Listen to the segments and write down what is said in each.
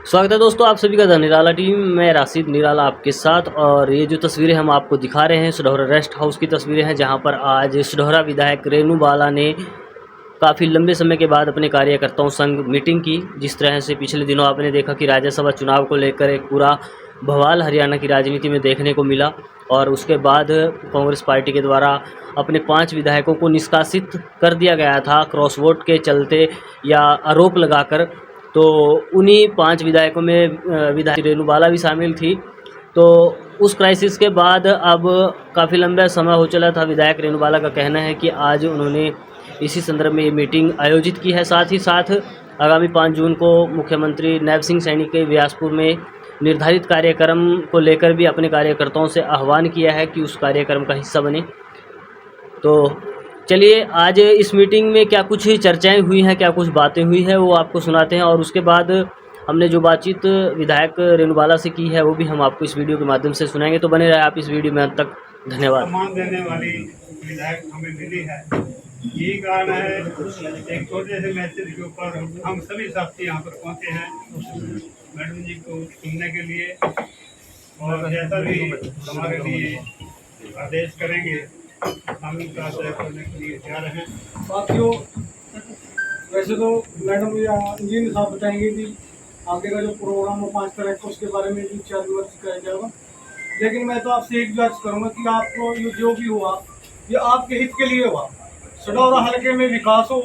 स्वागत है दोस्तों आप सभी का द निराला टीम में राशिद निराला आपके साथ। और ये जो तस्वीरें हम आपको दिखा रहे हैं सढौरा रेस्ट हाउस की तस्वीरें हैं, जहां पर आज सढौरा विधायक रेणु बाला ने काफ़ी लंबे समय के बाद अपने कार्यकर्ताओं संग मीटिंग की। जिस तरह से पिछले दिनों आपने देखा कि राज्यसभा चुनाव को लेकर एक पूरा बवाल हरियाणा की राजनीति में देखने को मिला, और उसके बाद कांग्रेस पार्टी के द्वारा अपने 5 विधायकों को निष्कासित कर दिया गया था क्रॉस वोट के चलते या आरोप लगाकर। तो उन्हीं 5 विधायकों में विधायक रेणु बाला भी शामिल थी। तो उस क्राइसिस के बाद अब काफ़ी लंबा समय हो चला था। विधायक रेणु बाला का कहना है कि आज उन्होंने इसी संदर्भ में ये मीटिंग आयोजित की है। साथ ही साथ आगामी 5 जून को मुख्यमंत्री नैब सिंह सैनी के व्यासपुर में निर्धारित कार्यक्रम को लेकर भी अपने कार्यकर्ताओं से आह्वान किया है कि उस कार्यक्रम का हिस्सा बने। तो चलिए आज इस मीटिंग में क्या कुछ चर्चाएं हुई हैं, क्या कुछ बातें हुई हैं, वो आपको सुनाते हैं। और उसके बाद हमने जो बातचीत विधायक रेणु बाला से की है वो भी हम आपको इस वीडियो के माध्यम से सुनाएंगे। तो बने रहे आप इस वीडियो में अंत तक। धन्यवाद। सम्मान देने वाली विधायक हमें मिली है, यही कारण है एक छोटे से मैसेज के ऊपर हम सभी साथी यहाँ पर पहुँचे हैं मैडम जी को सुनने के लिए, और जैसा भी हमारे लिए आदेश करेंगे हम इनका सहयोग करने के लिए तैयार हैं। साथियों, वैसे तो मैडम या इंजीनियर साहब बताएंगे कि आगे का जो प्रोग्राम है 5 तरह का उसके बारे में भी विचार विमर्श किया जाएगा, लेकिन मैं तो आपसे एक गुजारिश करूँगा कि आपको ये जो भी हुआ ये आपके हित के लिए हुआ। सढौरा हल्के में विकास हो,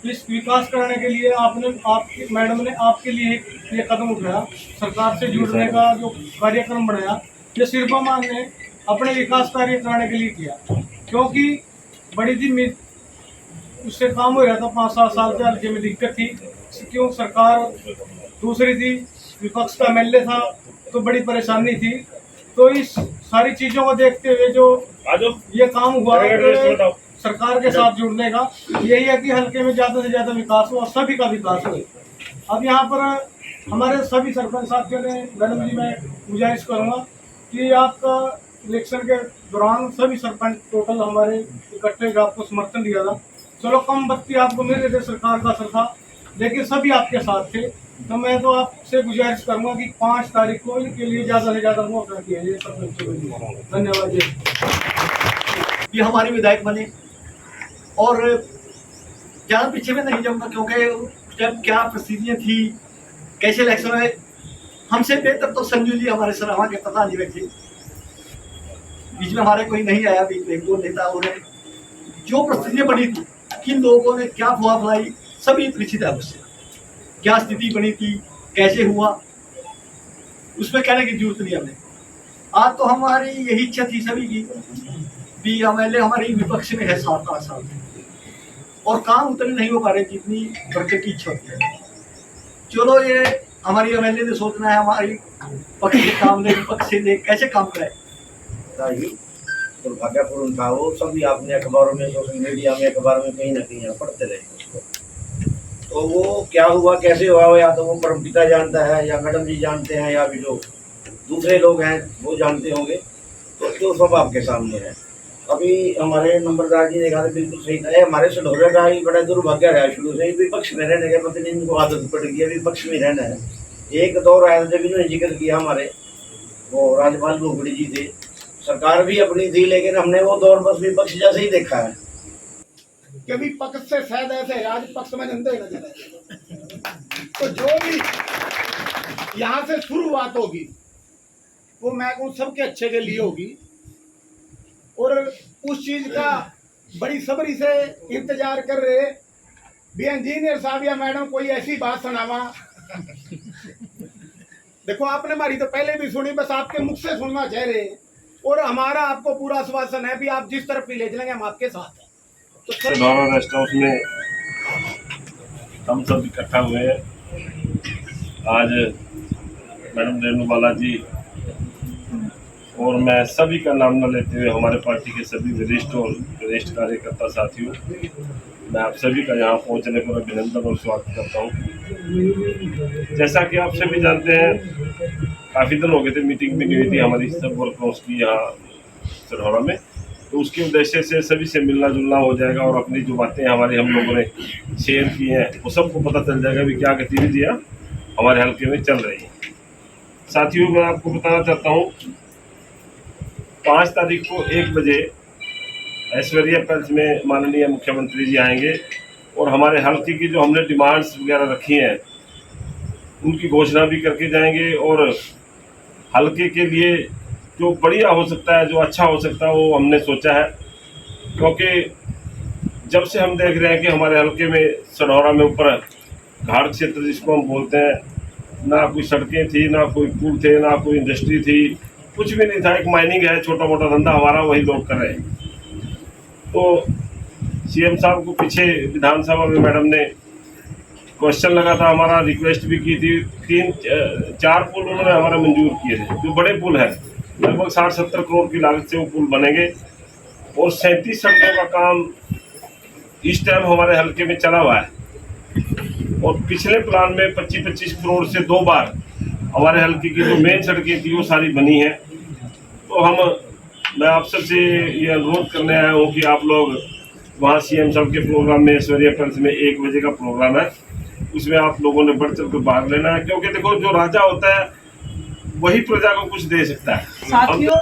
इस विकास करने के लिए आपकी मैडम ने आपके लिए ये कदम उठाया, सरकार से जुड़ने का जो कार्यक्रम बनाया, ये सिर्फ मान ने अपने विकास कार्य कराने के लिए किया, क्योंकि बड़ी सी उससे काम हो रहा था 5-7 साल से हल्के में दिक्कत थी, क्यों सरकार दूसरी थी, विपक्ष का एमएलए था, तो बड़ी परेशानी थी। तो इस सारी चीज़ों को देखते हुए जो ये काम हुआ सरकार के साथ जुड़ने का, यही है कि हल्के में ज़्यादा से ज़्यादा विकास हो और सभी का विकास हो। अब यहाँ पर हमारे सभी सरपंच साथियों ने, मैडम जी मैं गुजारिश करूँगा कि आपका इलेक्शन के दौरान सभी सरपंच टोटल हमारे इकट्ठे आपको समर्थन दिया था। चलो कम बत्ती आपको मिल रहे थे, सरकार का असर था, लेकिन सभी आपके साथ थे। तो मैं तो आपसे गुजारिश करूँगा कि 5 तारीख को इनके लिए ज़्यादा से ज़्यादा मौका दिया जाए सरपंच के लिए। धन्यवाद जी। ये हमारे विधायक बने, और ज़्यादा पीछे में नहीं जाऊँगा क्योंकि जब क्या परिस्थितियाँ थी, कैसे इलेक्शन हुए, हमसे बेहतर तो संजू जी हमारे सराहा के प्रधान जी थे, बीच में हमारे कोई नहीं आया, बीच में 1-2 नेता और जो परिस्थितियाँ बनी थी, किन लोगों ने क्या फुआ फैलाई, सभी परिचित है उससे, क्या स्थिति बनी थी, कैसे हुआ, उसमें कहने की जरूरत नहीं हमें। आज तो हमारी यही इच्छा थी सभी की भी एमएलए हमारी विपक्ष में है 7-8 साल से, और काम उतने नहीं हो पा रहे जितनी वर्कर की इच्छा होती है। चलो ये हमारी एमएलए ने सोचना है हमारी पक्ष से काम दे, विपक्ष से दे, कैसे काम करे। दुर्भाग्यपूर्ण था वो, सभी आपने अखबारों में, सोशल मीडिया में, अखबार में कहीं ना कहीं पढ़ते रहे उसको। तो वो क्या हुआ, कैसे हुआ, या तो वो परमपिता जानता है, या मैडम जी जानते हैं, या भी जो दूसरे लोग हैं वो जानते होंगे। तो सब आपके सामने है। अभी हमारे नंबरदार जी ने कहा बिल्कुल सही था, हमारे सढौरा का ही बड़ा दुर्भाग्य रहा शुरू से ही, विपक्ष में रहने के पता नहीं इनको आदत पड़ गई है विपक्ष में रहना है। एक दौर आया जब इन्होंने जिक्र किया, हमारे वो राज्यपाल बोगड़ी जी थे, सरकार भी अपनी थी, लेकिन हमने वो दौर बस विपक्ष जैसे ही देखा है। कभी पक्ष से शायद ऐसे राजपक्ष में धंधे नजर आए, तो जो भी यहाँ से शुरुआत होगी वो मैं कहूँ सबके अच्छे के लिए होगी, और उस चीज का बड़ी सब्री से इंतजार कर रहे भी इंजीनियर साहब या मैडम कोई ऐसी बात सुनावा। देखो आपने हमारी तो पहले भी सुनी, बस आपके मुख से सुनना चाह रहे हैं, और हमारा आपको पूरा आश्वासन है भी आप जिस तरफ भी ले चलेंगे हम आपके साथ हैं। तो सढौरा रेस्ट हाउस में हम सब इकट्ठा हुए हैं। आज मैडम रेणु बाला जी और मैं सभी का नाम न लेते हुए हमारे पार्टी के सभी वरिष्ठ और वरिष्ठ कार्यकर्ता साथियों, मैं आप सभी का यहाँ पहुँचने पर अभिनंदन और स्वागत करता हूँ। जैसा कि आप सभी जानते हैं, काफ़ी दिन हो गए थे मीटिंग भी नहीं हुई थी हमारी सब वर्कर्स की यहाँ सढौरा में, तो उसके उद्देश्य से सभी से मिलना जुलना हो जाएगा, और अपनी जो बातें हमारी हम लोगों ने शेयर की हैं वो सबको पता चल जाएगा भी क्या गतिविधियाँ हमारे हल्के में चल रही है। साथियों, मैं आपको बताना चाहता हूँ 5 तारीख को 1 बजे ऐश्वर्या पैलेस में माननीय मुख्यमंत्री जी आएंगे और हमारे हल्के की जो हमने डिमांड्स वगैरह रखी हैं उनकी घोषणा भी करके जाएंगे और हल्के के लिए जो बढ़िया हो सकता है, जो अच्छा हो सकता है, वो हमने सोचा है। क्योंकि जब से हम देख रहे हैं कि हमारे हल्के में सढौरा में ऊपर घाट क्षेत्र जिसको हम बोलते हैं, ना कोई सड़कें थी, ना कोई पुल थे, ना कोई इंडस्ट्री थी, कुछ भी नहीं था। एक माइनिंग है, छोटा मोटा धंधा हमारा, वही लोग कर रहे हैं। तो सीएम साहब को पीछे विधानसभा में मैडम ने क्वेश्चन लगा था, हमारा रिक्वेस्ट भी की थी, 3-4 पुल उन्होंने हमारा मंजूर किए थे, जो बड़े पुल हैं, लगभग 60-70 करोड़ की लागत से वो पुल बनेंगे। और 37 सड़कों का काम इस टाइम हमारे हल्के में चला हुआ है और पिछले प्लान में 25-25 करोड़ से 2 बार हमारे हल्के की जो मेन सड़कें थी वो सारी बनी हैं। तो मैं आप सबसे ये अनुरोध करने आया हूँ कि आप लोग वहाँ सीएम साहब के प्रोग्राम में, ऐश्वर्या पैलेस में 1 बजे का प्रोग्राम है, उसमें आप लोगों ने बढ़ चढ़ कर भाग लेना है। क्योंकि देखो, जो राजा होता है वही प्रजा को कुछ दे सकता है। साथियों,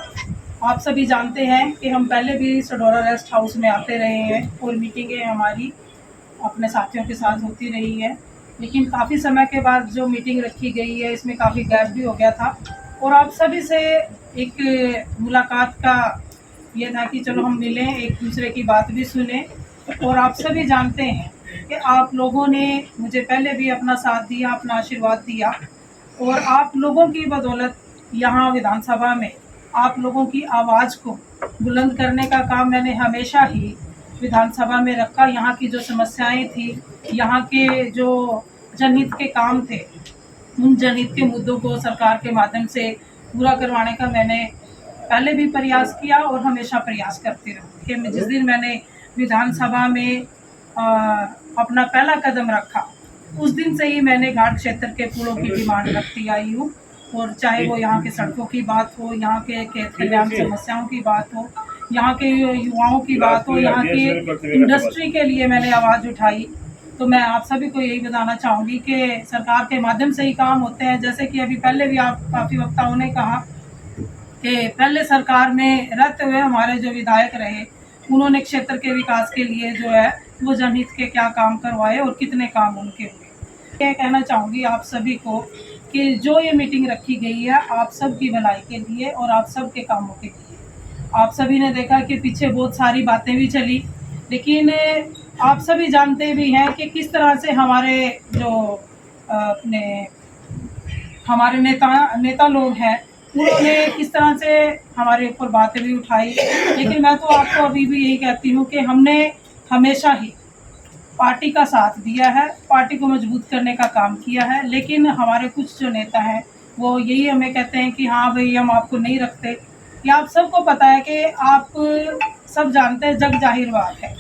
आप सभी जानते हैं कि हम पहले भी सढौरा रेस्ट हाउस में आते रहे हैं और मीटिंगें हमारी अपने साथियों के साथ होती रही है। लेकिन काफ़ी समय के बाद जो मीटिंग रखी गई है, इसमें काफ़ी गैप भी हो गया था और आप सभी से एक मुलाकात का ये था कि चलो हम मिलें, एक दूसरे की बात भी सुने। और आप सभी जानते हैं कि आप लोगों ने मुझे पहले भी अपना साथ दिया, अपना आशीर्वाद दिया और आप लोगों की बदौलत यहाँ विधानसभा में आप लोगों की आवाज़ को बुलंद करने का काम मैंने हमेशा ही विधानसभा में रखा। यहाँ की जो समस्याएं थी, यहाँ के जो जनहित के काम थे, उन जनहित के मुद्दों को सरकार के माध्यम से पूरा करवाने का मैंने पहले भी प्रयास किया और हमेशा प्रयास करती रहूँ। कि जिस दिन मैंने विधानसभा में अपना पहला कदम रखा, उस दिन से ही मैंने घाट क्षेत्र के पुलों की डिमांड रखती आई हूँ। और चाहे वो यहाँ के सड़कों की बात हो, यहाँ के खेत खलिहान समस्याओं की बात हो, यहाँ के युवाओं की बात हो, यहाँ के इंडस्ट्री के लिए मैंने आवाज़ उठाई। तो मैं आप सभी को यही बताना चाहूँगी कि सरकार के माध्यम से ही काम होते हैं। जैसे कि अभी पहले भी आप काफ़ी वक्ताओं ने कहा कि पहले सरकार में रहते हुए हमारे जो विधायक रहे, उन्होंने क्षेत्र के विकास के लिए जो है वो जनहित के क्या काम करवाए और कितने काम उनके हुए। ये कहना चाहूँगी आप सभी को कि जो ये मीटिंग रखी गई है आप सब की भलाई के लिए और आप सब के कामों के लिए। आप सभी ने देखा कि पीछे बहुत सारी बातें भी चली, लेकिन आप सभी जानते भी हैं कि किस तरह से हमारे जो हमारे नेता लोग हैं, उन्होंने किस तरह से हमारे ऊपर बातें भी उठाई। लेकिन मैं तो आपको अभी भी यही कहती हूँ कि हमने हमेशा ही पार्टी का साथ दिया है, पार्टी को मजबूत करने का काम किया है। लेकिन हमारे कुछ जो नेता हैं वो यही हमें कहते हैं कि हाँ भाई, हम आपको नहीं रखते। ये आप सबको पता है कि आप सब जानते हैं, जग जाहिर बात है।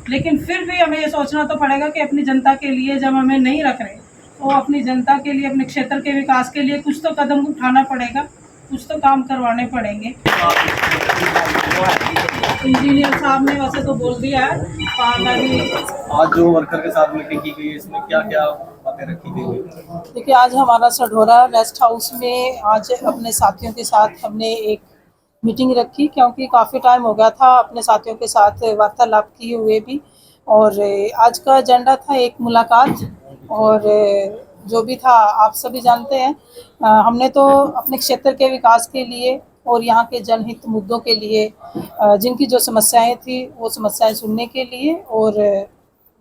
लेकिन फिर भी हमें ये सोचना तो पड़ेगा कि अपनी जनता के लिए जब हमें नहीं रख रहे, तो अपनी जनता के लिए, अपने क्षेत्र के विकास के लिए कुछ तो कदम उठाना पड़ेगा, कुछ तो काम करवाने पड़ेंगे। इंजीनियर साहब ने वैसे तो बोल दिया है। आज जो वर्कर के साथ मीटिंग की गई है, इसमें क्या क्या बातें रखी गई है? देखिए, आज हमारा सढौरा रेस्ट हाउस में आज अपने साथियों के साथ हमने एक मीटिंग रखी, क्योंकि काफ़ी टाइम हो गया था अपने साथियों के साथ वार्तालाप किए हुए भी। और आज का एजेंडा था एक मुलाकात, और जो भी था आप सभी जानते हैं। हमने तो अपने क्षेत्र के विकास के लिए और यहाँ के जनहित मुद्दों के लिए, जिनकी जो समस्याएं थी वो समस्याएं सुनने के लिए और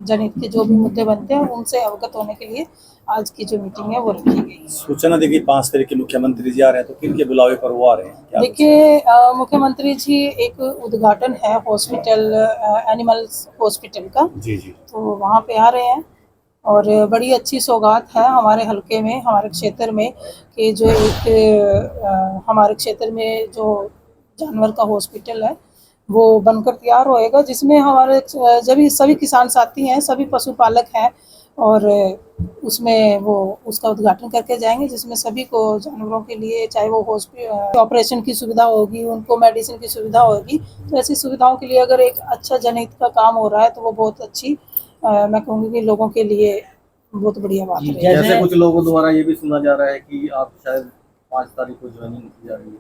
जनहित के जो भी मुद्दे बनते हैं उनसे अवगत होने के लिए आज की जो मीटिंग है वो रखी गई। सूचना देखिए 5 तारीख के मुख्यमंत्री जी आ रहे हैं, तो किनके बुलावे पर वो आ रहे हैं? देखिए, मुख्यमंत्री जी एक उद्घाटन है हॉस्पिटल, एनिमल्स हॉस्पिटल का, जी जी, तो वहाँ पे आ रहे हैं। और बड़ी अच्छी सौगात है हमारे हलके में, हमारे क्षेत्र में, कि जो एक हमारे क्षेत्र में जो जानवर का हॉस्पिटल है वो बनकर तैयार होएगा, जिसमें हमारे जब सभी किसान साथी हैं, सभी पशुपालक हैं, और उसमें वो उसका उद्घाटन करके जाएंगे, जिसमें सभी को जानवरों के लिए, चाहे वो ऑपरेशन की सुविधा होगी, उनको मेडिसिन की सुविधा होगी। तो ऐसी सुविधाओं के लिए अगर एक अच्छा जनहित का काम हो रहा है तो वो बहुत अच्छी, मैं कहूँगी कि लोगों के लिए बहुत बढ़िया बात जी, रही। जैसे- जैसे कुछ लोगों द्वारा ये भी सुना जा रहा है कि आप शायद 5 तारीख को ज्वाइनिंग की जा रही है।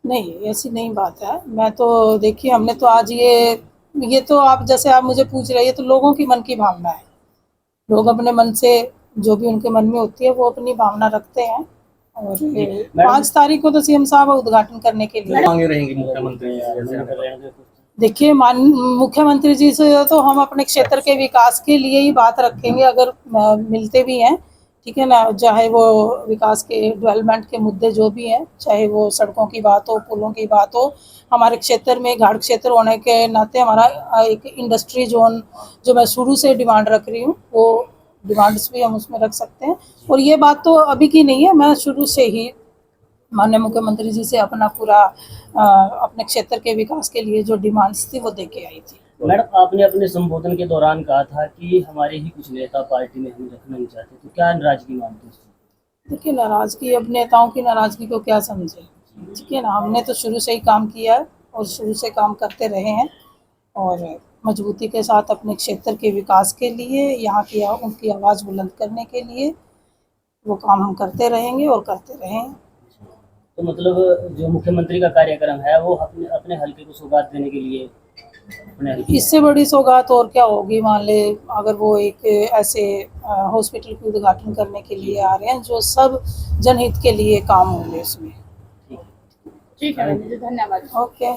नहीं, ऐसी नहीं बात है। मैं तो देखिए, हमने तो आज ये तो आप जैसे आप मुझे पूछ रहे हैं, तो लोगों की मन की भावना है। लोग अपने मन से जो भी उनके मन में होती है वो अपनी भावना रखते हैं। और 5 तारीख को तो सीएम साहब उद्घाटन करने के लिए मांगे रहेंगी मुख्यमंत्री जी से जैसे देखिए, मुख्यमंत्री जी से तो हम अपने क्षेत्र के विकास के लिए ही बात रखेंगे, अगर मिलते भी हैं, ठीक है ना। चाहे वो विकास के डेवलपमेंट के मुद्दे जो भी हैं, चाहे वो सड़कों की बात हो, पुलों की बात हो। हमारे क्षेत्र में घाट क्षेत्र होने के नाते हमारा एक इंडस्ट्री जोन जो मैं शुरू से डिमांड रख रही हूँ, वो डिमांड्स भी हम उसमें रख सकते हैं। और ये बात तो अभी की नहीं है, मैं शुरू से ही माननीय मुख्यमंत्री जी से अपना पूरा अपने क्षेत्र के विकास के लिए जो डिमांड्स थी वो दे के आई थी। मैडम, आपने अपने संबोधन के दौरान कहा था कि हमारे ही कुछ नेता पार्टी में हम रखना नहीं चाहते, तो क्या नाराजगी मानते हैं? देखिए, नाराजगी, अब नेताओं की नाराजगी को क्या समझे, ठीक है ना। हमने तो शुरू से ही काम किया है और शुरू से काम करते रहे हैं, और मजबूती के साथ अपने क्षेत्र के विकास के लिए, यहाँ की उनकी आवाज़ बुलंद करने के लिए वो काम हम करते रहेंगे और करते रहेंगे। तो मतलब जो मुख्यमंत्री का कार्यक्रम है वो अपने अपने हल्के को सौगात देने के लिए अपने हल्के इससे बड़ी सौगात और क्या होगी। मान ले अगर वो एक ऐसे हॉस्पिटल के उद्घाटन करने के लिए आ रहे हैं जो सब जनहित के लिए काम होंगे उसमें। ठीक है, धन्यवाद। ओके।